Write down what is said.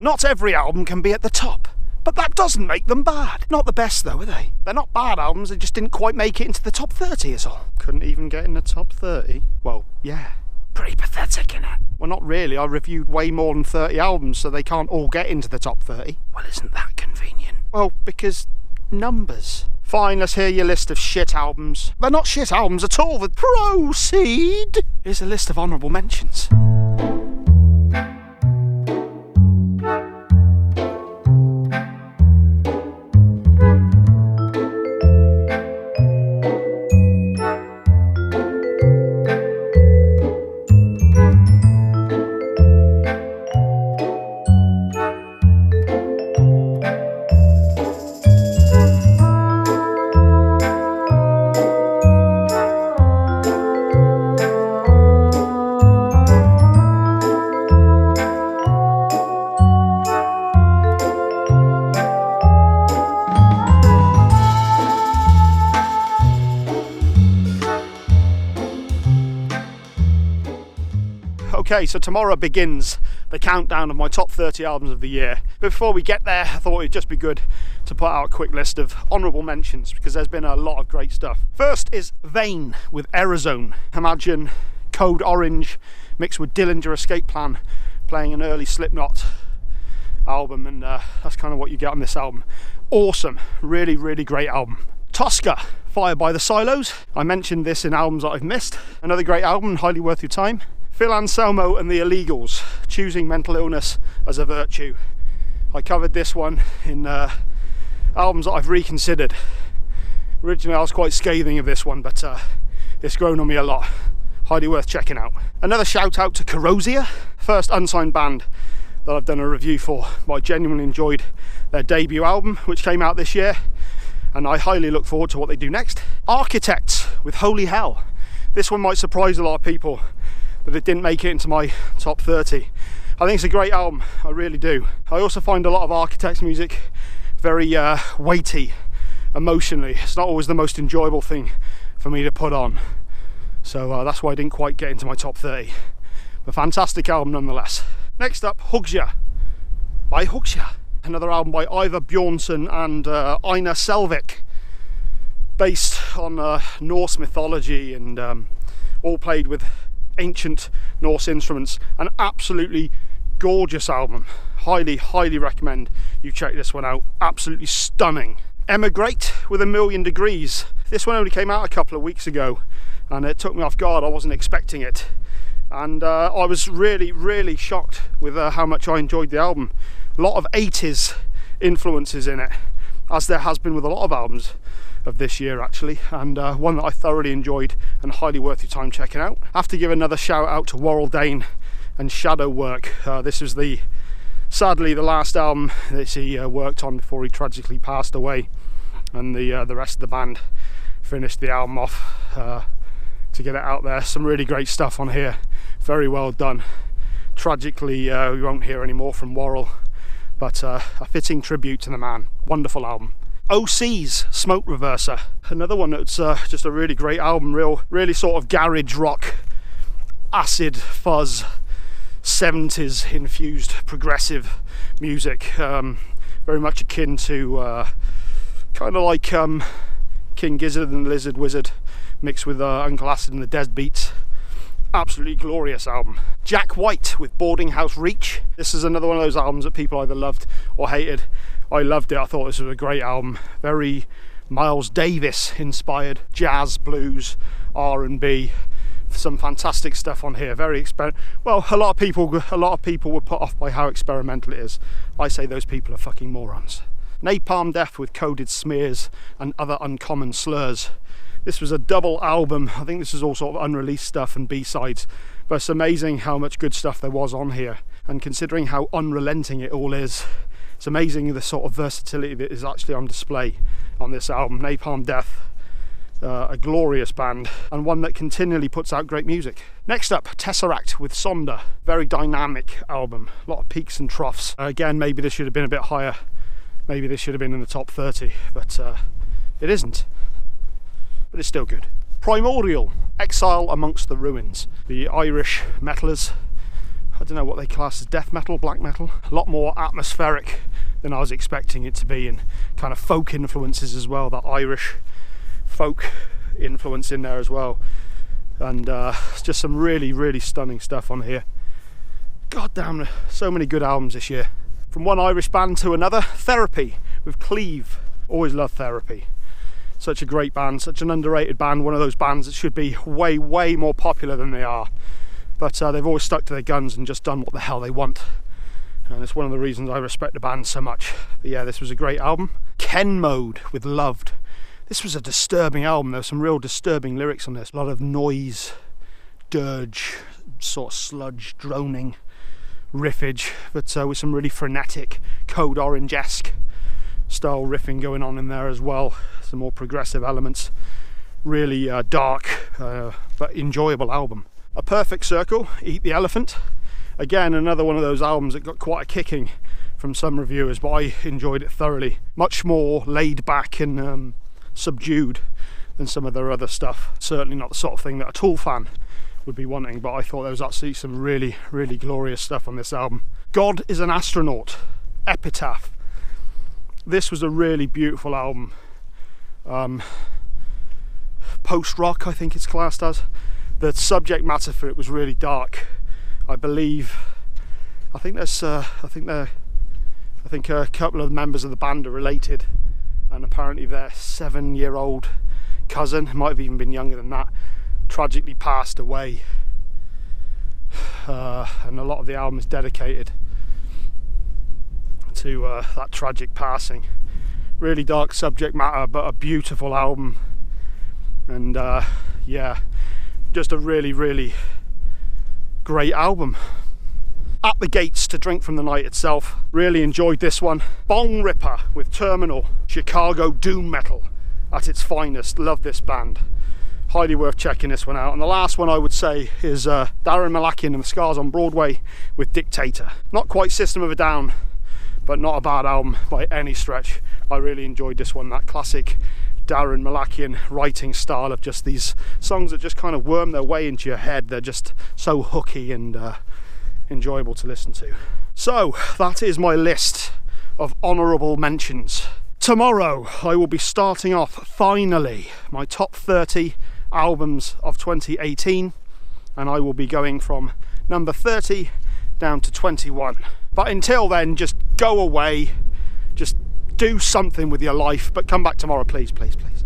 Not every album can be at the top, but that doesn't make them bad. Not the best though, are they? They're not bad albums, they just didn't quite make it into the top 30 is all. Couldn't even get in the top 30? Well, yeah. Pretty pathetic, innit? Well, not really. I reviewed way more than 30 albums, so they can't all get into the top 30. Well, isn't that convenient? Well, because numbers. Fine, let's hear your list of shit albums. They're not shit albums at all. The proceed. Here's a list of honourable mentions. Okay, so tomorrow begins the countdown of my top 30 albums of the year. But before we get there, I thought it'd just be good to put out a quick list of honourable mentions because there's been a lot of great stuff. First is Vain with Aerozone. Imagine Code Orange mixed with Dillinger Escape Plan playing an early Slipknot album, and that's kind of what you get on this album. Awesome, really, really great album. Tosca, Fire by the Silos. I mentioned this in albums that I've missed. Another great album, highly worth your time. Phil Anselmo and the Illegals, Choosing Mental Illness as a Virtue. I covered this one in albums that I've reconsidered. Originally I was quite scathing of this one, but it's grown on me a lot. Highly worth checking out. Another shout out to Corrosia, first unsigned band that I've done a review for, but I genuinely enjoyed their debut album, which came out this year, and I highly look forward to what they do next. Architects with Holy Hell. This one might surprise a lot of people that it didn't make it into my top 30. I think it's a great album, I really do. I also find a lot of Architects music very weighty emotionally. It's not always the most enjoyable thing for me to put on. So that's why I didn't quite get into my top 30. But fantastic album nonetheless. Next up, Hugsja by Hugsja. Another album by Ivar Bjornsson and Einar Selvik, based on Norse mythology and all played with ancient Norse instruments. An absolutely gorgeous album. Highly recommend you check this one out. Absolutely stunning. Emigrate with A Million Degrees. This one only came out a couple of weeks ago and it took me off guard. I wasn't expecting it, and I was really shocked with how much I enjoyed the album. A lot of 80s influences in it, as there has been with a lot of albums of this year actually, and one that I thoroughly enjoyed and highly worth your time checking out. I have to give another shout out to Warrell Dane and Shadow Work. This was sadly the last album that he worked on before he tragically passed away, and the rest of the band finished the album off to get it out there. Some really great stuff on here, very well done. Tragically we won't hear any more from Warrell, but a fitting tribute to the man. Wonderful album. OC's Smoke Reverser, another one that's just a really great album. Really sort of garage rock, acid fuzz, 70s infused progressive music, very much akin to kind of like King Gizzard and the Lizard Wizard mixed with Uncle Acid and the Deadbeats. Absolutely glorious album. Jack White with Boarding House Reach. This is another one of those albums that people either loved or hated. I loved it. I thought this was a great album. Very Miles Davis inspired, jazz, blues, R&B. Some fantastic stuff on here. Very well, a lot of people were put off by how experimental it is. I say those people are fucking morons. Napalm Death with Coded Smears and Other Uncommon Slurs. This was a double album. I think this is all sort of unreleased stuff and B-sides, but it's amazing how much good stuff there was on here, and considering how unrelenting it all is, it's amazing the sort of versatility that is actually on display on this album. Napalm Death, a glorious band, and one that continually puts out great music. Next up, Tesseract with Sonder. Very dynamic album, a lot of peaks and troughs. Again, maybe this should have been a bit higher. Maybe this should have been in the top 30, but it isn't. But it's still good. Primordial, Exile Amongst the Ruins. The Irish metalers, I don't know what they class as death metal, black metal. A lot more atmospheric than I was expecting it to be, and kind of folk influences as well, that Irish folk influence in there as well. And just some really, really stunning stuff on here. God damn, so many good albums this year. From one Irish band to another, Therapy with Cleve. Always loved Therapy. Such a great band, such an underrated band, one of those bands that should be way, way more popular than they are. But they've always stuck to their guns and just done what the hell they want. And it's one of the reasons I respect the band so much. But yeah, this was a great album. Ken Mode with Loved. This was a disturbing album. There were some real disturbing lyrics on this. A lot of noise, dirge, sort of sludge, droning riffage, but with some really frenetic Code Orange-esque style riffing going on in there as well. Some more progressive elements. Really dark, but enjoyable album. A Perfect Circle, Eat the Elephant. Again, another one of those albums that got quite a kicking from some reviewers, but I enjoyed it thoroughly. Much more laid back and subdued than some of their other stuff. Certainly not the sort of thing that a Tool fan would be wanting, but I thought there was actually some really, really glorious stuff on this album. God is an Astronaut, Epitaph. This was a really beautiful album. Post-rock, I think it's classed as. The subject matter for it was really dark. I think a couple of members of the band are related, and apparently their 7-year-old cousin, might have even been younger than that, tragically passed away. And a lot of the album is dedicated to that tragic passing. Really dark subject matter, but a beautiful album. And yeah, just a really, really great album. At the Gates to Drink from the Night itself. Really enjoyed this one. Bong Ripper with Terminal. Chicago doom metal at its finest. Love this band. Highly worth checking this one out. And the last one I would say is Darren Malakian and the Scars on Broadway with Dictator. Not quite System of a Down, but not a bad album by any stretch. I really enjoyed this one. That classic Darren Malakian writing style of just these songs that just kind of worm their way into your head. They're just so hooky and enjoyable to listen to. So that is my list of honourable mentions. Tomorrow I will be starting off finally my top 30 albums of 2018, and I will be going from number 30 down to 21. But until then, just go away, just do something with your life, but come back tomorrow, please, please, please.